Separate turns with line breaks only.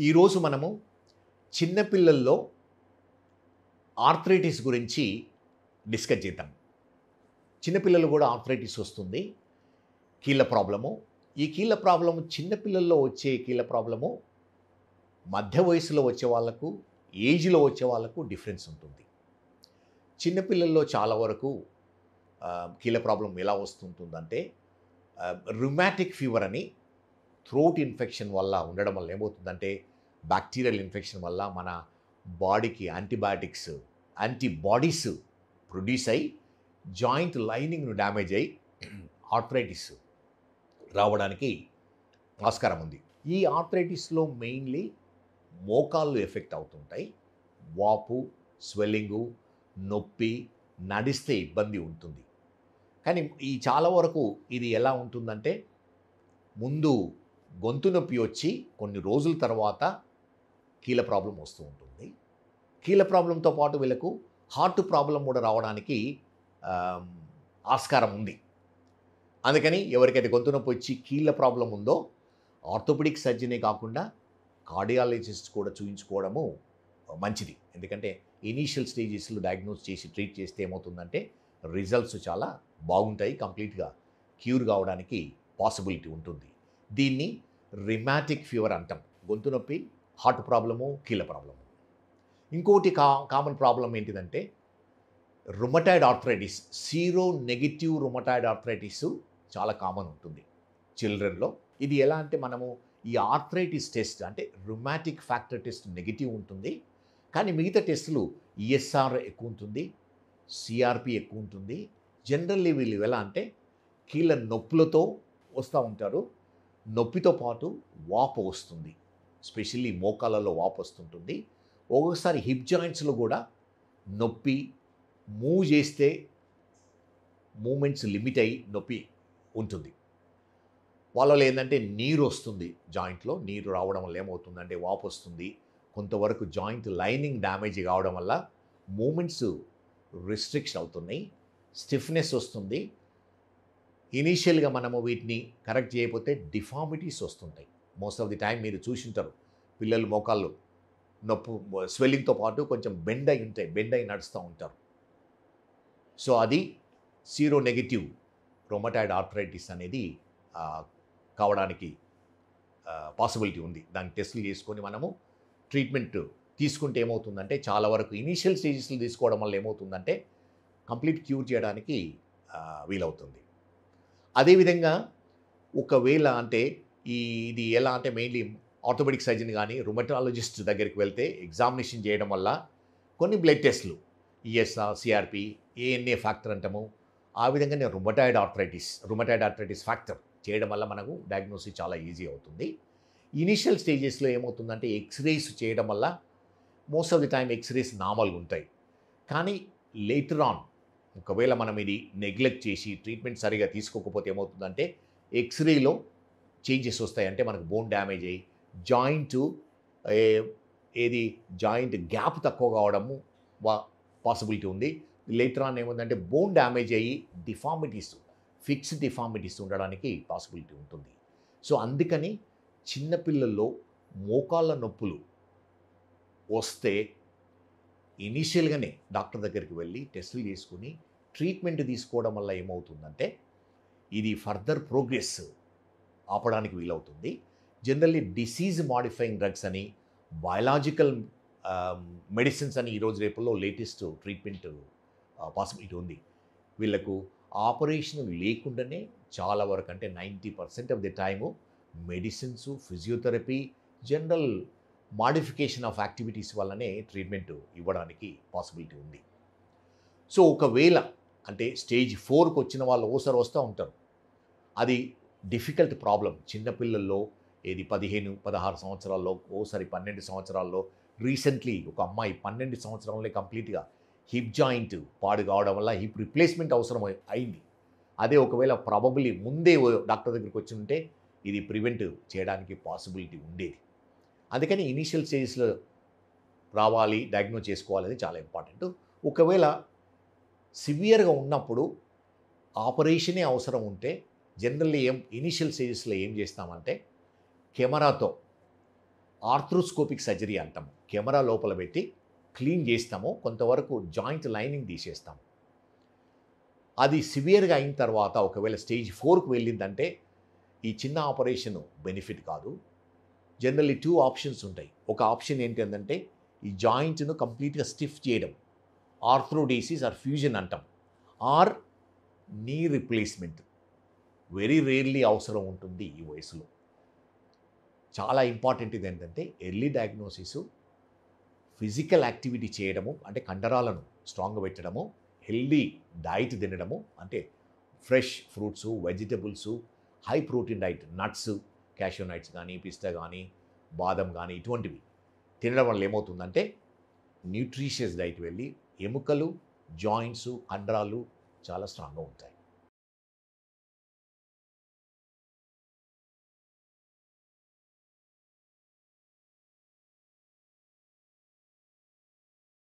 ఈరోజు మనము చిన్నపిల్లల్లో ఆర్థరైటిస్ గురించి డిస్కస్ చేద్దాం. చిన్నపిల్లలు కూడా ఆర్థరైటిస్ వస్తుంది. కీళ్ళ ప్రాబ్లము. ఈ కీళ్ళ ప్రాబ్లము చిన్నపిల్లల్లో వచ్చే కీళ్ళ ప్రాబ్లము మధ్య వయసులో వచ్చే వాళ్ళకు, ఏజ్లో వచ్చే వాళ్ళకు డిఫరెన్స్ ఉంటుంది. చిన్నపిల్లల్లో చాలా వరకు కీళ్ళ ప్రాబ్లం ఎలా వస్తుంటుందంటే రుమాటిక్ ఫీవర్ అని థ్రోట్ ఇన్ఫెక్షన్ వల్ల ఉండడం వల్ల ఏమవుతుందంటే బ్యాక్టీరియల్ ఇన్ఫెక్షన్ వల్ల మన బాడీకి యాంటీబాడీస్ ప్రొడ్యూస్ అయ్యి జాయింట్ లైనింగ్ను డ్యామేజ్ అయ్యి ఆర్థరైటిస్ రావడానికి ఆస్కారం ఉంది. ఈ ఆర్థరైటిస్లో మెయిన్లీ మోకాళ్ళు ఎఫెక్ట్ అవుతుంటాయి. వాపు, స్వెల్లింగు, నొప్పి, నడిస్తే ఇబ్బంది ఉంటుంది. కానీ ఈ చాలా వరకు ఇది ఎలా ఉంటుందంటే ముందు గొంతు నొప్పి వచ్చి కొన్ని రోజుల తర్వాత కీళ్ళ ప్రాబ్లం వస్తూ ఉంటుంది. కీళ్ళ ప్రాబ్లంతో పాటు వీళ్ళకు హార్ట్ ప్రాబ్లం కూడా రావడానికి ఆస్కారం ఉంది. అందుకని ఎవరికైతే గొంతు నొప్పి వచ్చి కీళ్ళ ప్రాబ్లం ఉందో ఆర్థోపెడిక్ సర్జనే కాకుండా కార్డియాలజిస్ట్ కూడా చూయించుకోవడము మంచిది. ఎందుకంటే ఇనీషియల్ స్టేజెస్లో డయాగ్నోస్ చేసి ట్రీట్ చేస్తే ఏమవుతుందంటే రిజల్ట్స్ చాలా బాగుంటాయి. కంప్లీట్గా క్యూర్ కావడానికి పాసిబిలిటీ ఉంటుంది. దీన్ని రిమాటిక్ ఫీవర్ అంటాం. గొంతు నొప్పి, హార్ట్ ప్రాబ్లము, కీళ్ళ ప్రాబ్లము. ఇంకోటి కామన్ ప్రాబ్లం ఏంటిదంటే rheumatoid arthritis. Sero negative rheumatoid arthritis చాలా కామన్ ఉంటుంది చిల్డ్రన్లో. ఇది ఎలా అంటే మనము ఈ ఆర్థరైటిస్ టెస్ట్ అంటే రుమాటిక్ ఫ్యాక్టర్ టెస్ట్ నెగిటివ్ ఉంటుంది. కానీ మిగతా టెస్టులు ఈఎస్ఆర్ ఎక్కువ ఉంటుంది, సిఆర్పి ఎక్కువ ఉంటుంది. జనరల్లీ వీళ్ళు ఎలా అంటే కీళ్ళ నొప్పులతో వస్తూ ఉంటారు. నొప్పితో పాటు వాపు వస్తుంది. స్పెషల్లీ మోకాళ్ళలో వాపు వస్తుంటుంది. ఒక్కొక్కసారి హిప్ జాయింట్స్లో కూడా నొప్పి, మూవ్ చేస్తే మూమెంట్స్ లిమిట్ అయ్యి నొప్పి ఉంటుంది. వాళ్ళలో ఏంటంటే నీరు వస్తుంది. జాయింట్లో నీరు రావడం వల్ల ఏమవుతుందంటే వాపు వస్తుంది. కొంతవరకు జాయింట్ లైనింగ్ డ్యామేజ్ కావడం వల్ల మూమెంట్స్ రిస్ట్రిక్షన్ అవుతున్నాయి. స్టిఫ్నెస్ వస్తుంది. ఇనీషియల్గా మనము వీటిని కరెక్ట్ చేయకపోతే డిఫార్మిటీస్ వస్తుంటాయి. మోస్ట్ ఆఫ్ ది టైం మీరు చూసింటారు, పిల్లలు మోకాళ్ళు నొప్పి స్వెల్లింగ్తో పాటు కొంచెం బెండ్ అయి ఉంటాయి, బెండ్ అయి నడుస్తూ ఉంటారు. సో అది సీరో నెగిటివ్ రుమటాయిడ్ ఆర్థరైటిస్ అనేది కావడానికి పాసిబిలిటీ ఉంది. దానికి టెస్టులు చేసుకొని మనము ట్రీట్మెంట్ తీసుకుంటే ఏమవుతుందంటే చాలా వరకు ఇనీషియల్ స్టేజెస్లో తీసుకోవడం వల్ల ఏమవుతుందంటే కంప్లీట్ క్యూర్ చేయడానికి వీలవుతుంది. అదేవిధంగా ఒకవేళ అంటే ఇది ఎలా అంటే మెయిన్లీ ఆర్థోపెడిక్ సర్జన్ కానీ రుమటాలజిస్ట్ దగ్గరికి వెళ్తే ఎగ్జామినేషన్ చేయడం వల్ల కొన్ని బ్లడ్ టెస్టులు ఈఎస్ఆర్, సిఆర్పి, ఏఎన్ఏ ఫ్యాక్టర్ అంటాము. ఆ విధంగానే రుమటాయిడ్ ఆర్థరైటిస్ ఫ్యాక్టర్ చేయడం వల్ల మనకు డయాగ్నోసిస్ చాలా ఈజీ అవుతుంది. ఇనీషియల్ స్టేజెస్లో ఏమవుతుందంటే ఎక్స్రేస్ చేయడం వల్ల most of the time x rays నార్మల్గా ఉంటాయి. కానీ లేటర్ ఆన్ ఒకవేళ మనం ఇది నెగ్లెక్ట్ చేసి ట్రీట్మెంట్ సరిగా తీసుకోకపోతే ఏమవుతుందంటే ఎక్స్రేలో చేంజెస్ వస్తాయి. అంటే మనకు బోన్ డ్యామేజ్ అయ్యి జాయింట్ గ్యాప్ తక్కువ కావడము పాసిబిలిటీ ఉంది. లేటర్ ఆన్ ఏముందంటే బోన్ డ్యామేజ్ అయ్యి ఫిక్స్డ్ డిఫార్మిటీస్ ఉండడానికి పాసిబిలిటీ ఉంటుంది. సో అందుకని చిన్నపిల్లల్లో మోకాళ్ళ నొప్పులు వస్తే ఇనీషియల్గానే డాక్టర్ దగ్గరికి వెళ్ళి టెస్టులు చేసుకుని ట్రీట్మెంట్ తీసుకోవడం వల్ల ఏమవుతుందంటే ఇది ఫర్దర్ ప్రోగ్రెస్ ఆపడానికి వీలవుతుంది. జనరల్లీ డిసీజ్ మాడిఫైయింగ్ డ్రగ్స్ అని, బయలాజికల్ మెడిసిన్స్ అని ఈరోజు రేపుల్లో లేటెస్ట్ ట్రీట్మెంట్ పాసిబిలిటీ ఉంది. వీళ్ళకు ఆపరేషన్ లేకుండానే చాలా వరకు అంటే 90% of the time medicines, physiotherapy, general modification of activities వల్లనే ట్రీట్మెంట్ ఇవ్వడానికి పాసిబిలిటీ ఉంది. సో ఒకవేళ అంటే స్టేజ్ 4కి వచ్చిన వాళ్ళు ఓసారి వస్తూ ఉంటారు. అది డిఫికల్ట్ ప్రాబ్లం. చిన్నపిల్లల్లో 15-16 సంవత్సరాల్లో, ఓసారి 12 సంవత్సరాల్లో. రీసెంట్లీ ఒక అమ్మాయి 12 సంవత్సరాలనే కంప్లీట్గా హిప్ జాయింట్ పాడు కావడం వల్ల హిప్ రిప్లేస్మెంట్ అవసరం అయింది. అదే ఒకవేళ ప్రాబబ్లీ ముందే డాక్టర్ దగ్గరికి వచ్చి ఉంటే ఇది ప్రివెంట్ చేయడానికి పాసిబిలిటీ ఉండేది. అందుకని ఇనీషియల్ స్టేజెస్లో రావాలి, డయాగ్నోస్ చేసుకోవాలని చాలా ఇంపార్టెంట్. ఒకవేళ సివియర్గా ఉన్నప్పుడు ఆపరేషనే అవసరం ఉంటే జనరల్లీ ఇనీషియల్ స్టేజెస్లో ఏం చేస్తామంటే కెమెరాతో ఆర్థ్రోస్కోపిక్ సర్జరీ అంటాము. కెమెరా లోపల పెట్టి క్లీన్ చేస్తాము, కొంతవరకు జాయింట్ లైనింగ్ తీసేస్తాము. అది సివియర్గా అయిన తర్వాత ఒకవేళ స్టేజ్ 4కు వెళ్ళిందంటే ఈ చిన్న ఆపరేషన్ బెనిఫిట్ కాదు. జనరల్లీ 2 ఆప్షన్స్ ఉంటాయి. ఒక ఆప్షన్ ఏంటంటే ఈ జాయింట్ను కంప్లీట్గా స్టిఫ్ చేయడం, ఆర్థ్రోడేసిస్ ఆర్ ఫ్యూజన్ అంటాం, or knee replacement. Very rarely అవసరం ఉంటుంది ఈ వయసులో. చాలా ఇంపార్టెంట్ ఇది ఏంటంటే ఎర్లీ డయాగ్నోసిస్, ఫిజికల్ యాక్టివిటీ చేయడము, అంటే కండరాలను స్ట్రాంగ్గా పెట్టడము, హెల్దీ డైట్ తినడము, అంటే fresh fruits, vegetables, high protein diet, nuts, cashew nuts కానీ, పిస్తా కానీ, బాదం కానీ, ఇటువంటివి తినడం వల్ల ఏమవుతుందంటే న్యూట్రిషియస్ డైట్ వెళ్ళి ఎముకలు, జాయింట్స్, కండరాలు చాలా స్ట్రాంగ్గా ఉంటాయి.